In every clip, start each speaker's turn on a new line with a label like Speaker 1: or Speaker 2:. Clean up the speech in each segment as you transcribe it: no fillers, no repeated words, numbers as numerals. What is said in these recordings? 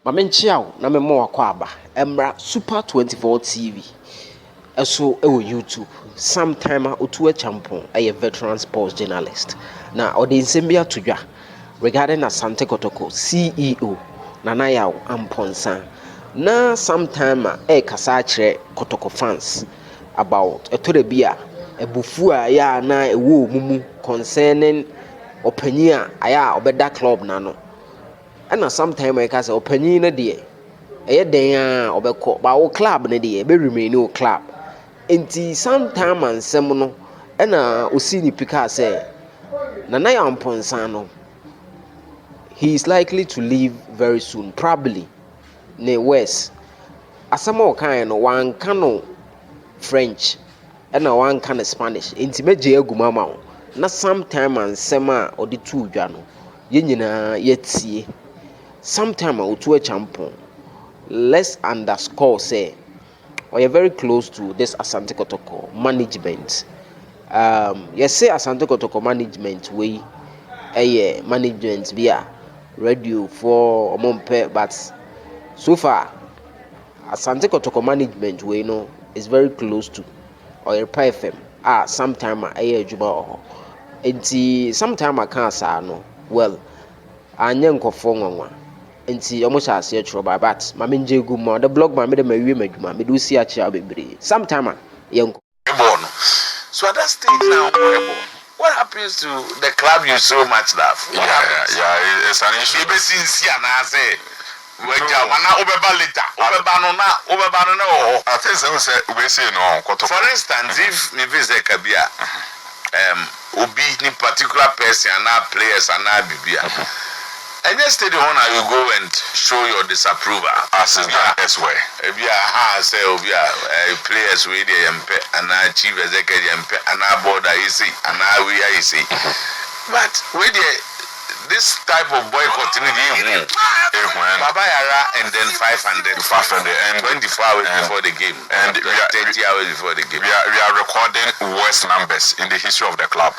Speaker 1: Mamenchiao na memo akwaba emra Super 24 TV eso ewo YouTube. Sometymer Otuo Acheampong a veteran sports journalist. Na odi nsɛm bi atodwa regarding Asante Kotoko CEO na Yaw Amponsah. Na Sometymer kasa akyerɛ Kotoko fans about etore bi a ebufu a ya na ewo mumu concerning opinion a ya obeda club na no. And Sometymer ka say opanyin na de ɛyɛ den a obɛkɔ ba wo club na de be remain wo club enti Sometymer nsɛm no ɛna osi ni pika say Yaw Amponsah no he is likely to leave very soon, probably ne west asɛm a ɔkan no wanka no French ɛna wanka no Spanish enti megye aguma ma wo na Sometymer nsɛm a ɔde tu dwa no yɛ nyinaa yɛtie. Sometymer Otuo Acheampong, let's underscore say we are very close to this Asante Kotoko management. Yes, say Asante Kotoko management we management via radio for Omompe, but so far Asante Kotoko management we know is very close to or FM. Sometymer adwuma enti Sometymer kan sa no well anya nkofo nwanwa enti omo sha ase tro ba but ma menje gu mo the blog ma me de mawie madwuma me do si a chia bebre Sometymer yenko
Speaker 2: so at that stage now what happens to the club you so much love? It's an issue. Ebe since ya na say weja wana obeba later obeba no na I think we say no. For instance, if me visit Kabia obi ni particular person and players and bibia and yesterday when you go and show your disapproval as well. Say players we dey and chief executive and board see and we see. But with this type of boycotting Baba Yara and then 500 and 24 hours before the game and 30 hours before the game. We are recording worst numbers in the history of the club.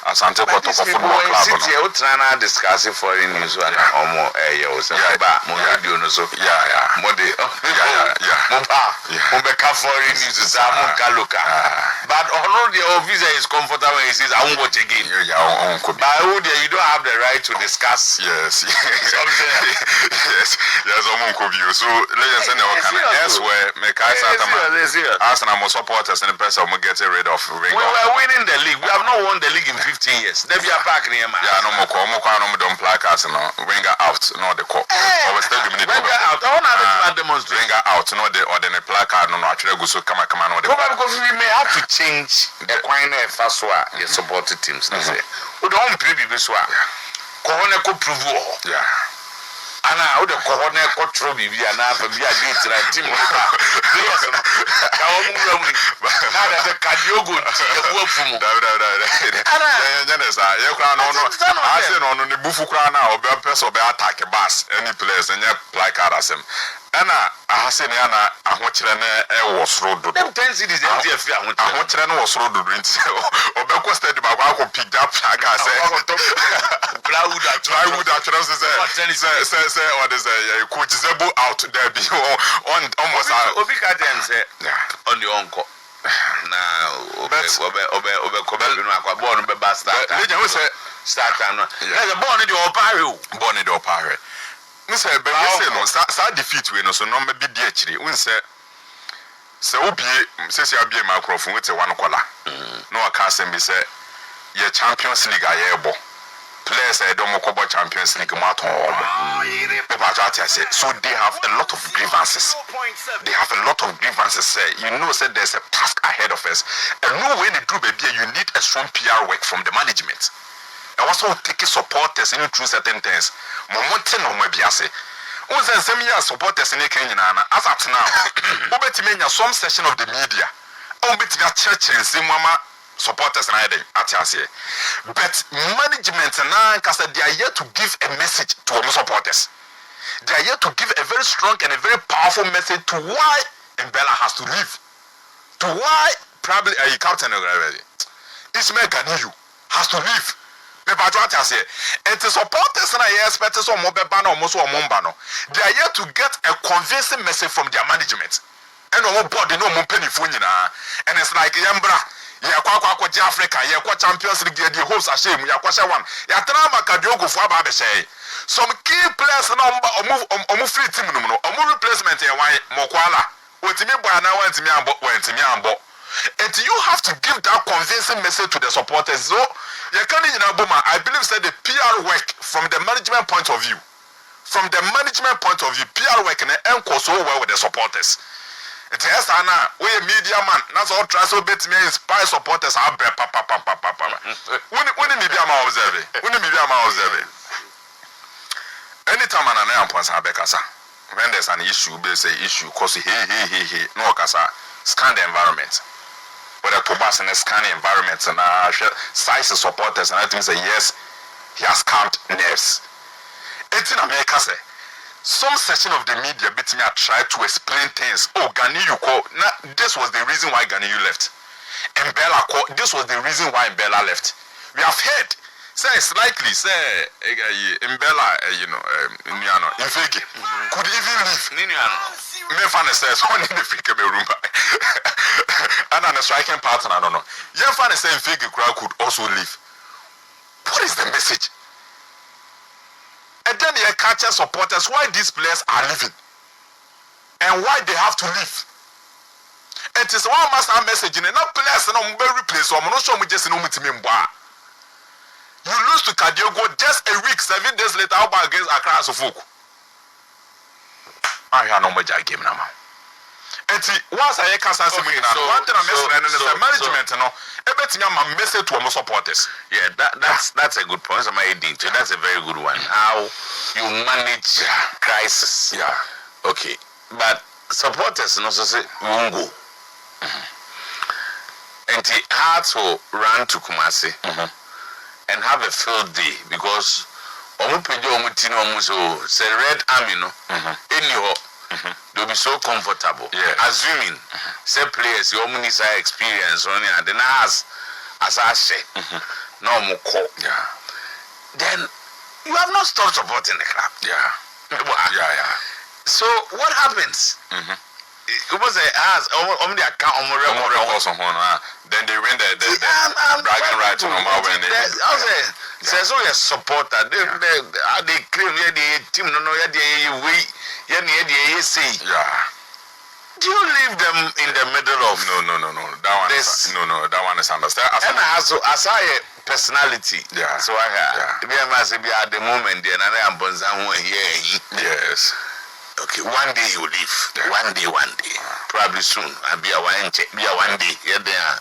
Speaker 2: Asante Kotoko football club. Sit here, we discuss foreign news and more radio no so. Foreign news but the visa is comfortable when he says I won't watch again. But you don't have the right to discuss. Yes. So let's say elsewhere Arsenal supporters and the person will get rid of Ringo. We were winning the league. We have not won the league in 15 years. There be a park near man. Yeah, no more don't play Arsenal. Wenger out, no the call. Wenger out. I want to demonstrate. Wenger out, no the ordinary placard, no actually go so come on. Because we may have to change the coin first one the supported teams. We don't play this one. Corona could prove yeah. And I would have corona control be and I be a gate like team. Now there's a cardio good. I said on the Bufukana or Belpes or attack a bus, any place and yet like Arasem. Anna, I said, Anna, I watch was road to them 10 cities. I watch was road to drink. Or Belquested about how picked up. I said, plywood actually say, what is a coach Zebu out there be on almost on the uncle. Now, start born in the Opare. Mr. Benson, start defeat we no so no be di actually. We say obi say you be a microphone with one kola. No account be say your Champions League ayebo. Players don't go Champions League matter. So they have a lot of grievances. You know, say there's a task ahead of us. And no way they do baby, you need a strong PR work from the management. I also take supporters in through certain things. Momentum no maybe I say. Once some years supporters in Kenya as at now. Obetimenya some section of the media. Obetimenya church and say mama supporters na at here. But management and because they are here to give a message to our supporters. They are here to give a very strong and a very powerful message to why Mbella has to leave. To why probably a captain already. Ismail Ganiyu has to leave. Me ba jo ata say. It is supporters na ye expect so mo be ba na mo so mo mba no. They are here to get a convincing message from their management. And no body no mo penifo nyina. And it's like yembra ya kwa Africa ya kwa Champions League the host ashame ya kwa one ya tana makadiogo fo aba be say some key players na omu free team no omu replacement ya wan mokwala otimi boy na wantimi ambo and you have to give that convincing message to the supporters. So you can't I believe say the PR work from the management point of view PR work and enko so well with the supporters. It is we a media man. That's all try so bet me inspire supporters. When media man observe. Anytime an Amponsah bekasa, when there's an issue, they say issue cause he no kasa scan the environment. But the Tobas in the scan the environment and size the supporters and I think say yes, he has calmed nerves. It's in America say. Some section of the media bit me try to explain things. Oh, Ganiyu call. This was the reason why Ganiyu left. And Bella call. This was the reason why Bella left. We have heard. Say it's likely. Say Mbella, Infege could even leave. Me fan says one in the fake room. And on a striking partner, I don't know. Yeah, fan say Infege could also leave. What is the message? And then they catch supporters why these players are leaving and why they have to leave. It is one master message in enough players no replace or no show me just no meeting. You lose to Kadiogo just a week, 7 days later against Accra Suffolk. I have no major game now. And once I can say one thing I'm messing is the management, everything I'm a message to our supporters.
Speaker 3: Yeah, that's a good point. That's a very good one. How you manage crisis.
Speaker 2: Yeah.
Speaker 3: Okay. But supporters also say Mungo. And he had to run to Kumasi and have a field day because say Red Army anyhow. They'll be so comfortable.
Speaker 2: Yeah.
Speaker 3: Assuming say players your minister experience on it, then as I say, no more call.
Speaker 2: Yeah.
Speaker 3: Then you have not stopped supporting the club.
Speaker 2: Yeah.
Speaker 3: So what happens? It was on the account
Speaker 2: then they win the bragging right to normal when they
Speaker 3: so you support that they claim the team no do you leave them in the middle of
Speaker 2: no that one is understand
Speaker 3: and as I personality so I must be at the moment then I am here
Speaker 2: yes.
Speaker 3: Okay, one day you leave. One day. Probably soon. I'll be a one day. Yeah, there.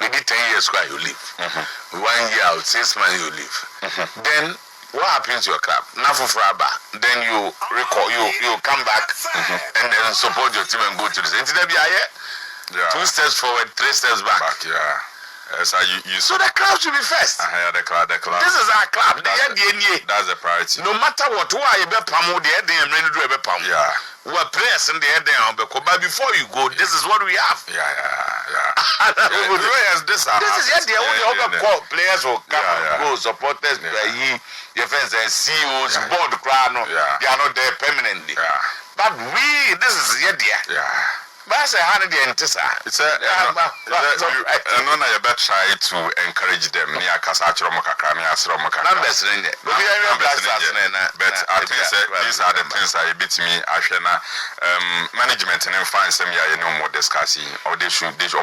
Speaker 3: Maybe 10 years why you leave. 1 year out, 6 months you leave. Then what happens to your club? Nothing for a back. Then you recall you come back and then support your team and go to the same. 2 steps forward, 3 steps back.
Speaker 2: Yeah. So
Speaker 3: so the club should be first.
Speaker 2: The club.
Speaker 3: This is our club.
Speaker 2: That's the priority.
Speaker 3: No matter what, who are you be pamu the head and ready to do a pamu.
Speaker 2: Yeah.
Speaker 3: We are players in the head and but before you go, this is what we have.
Speaker 2: Yeah.
Speaker 3: This is the only call players who come go supporters your friends and CEOs board crowd they are not there permanently. But this is
Speaker 2: Yeah.
Speaker 3: But I say, how did you enter?
Speaker 2: It's a no, you better try to encourage them. But I think these are the things I beat me. Management and finance them. You know more discussing or they should. They should.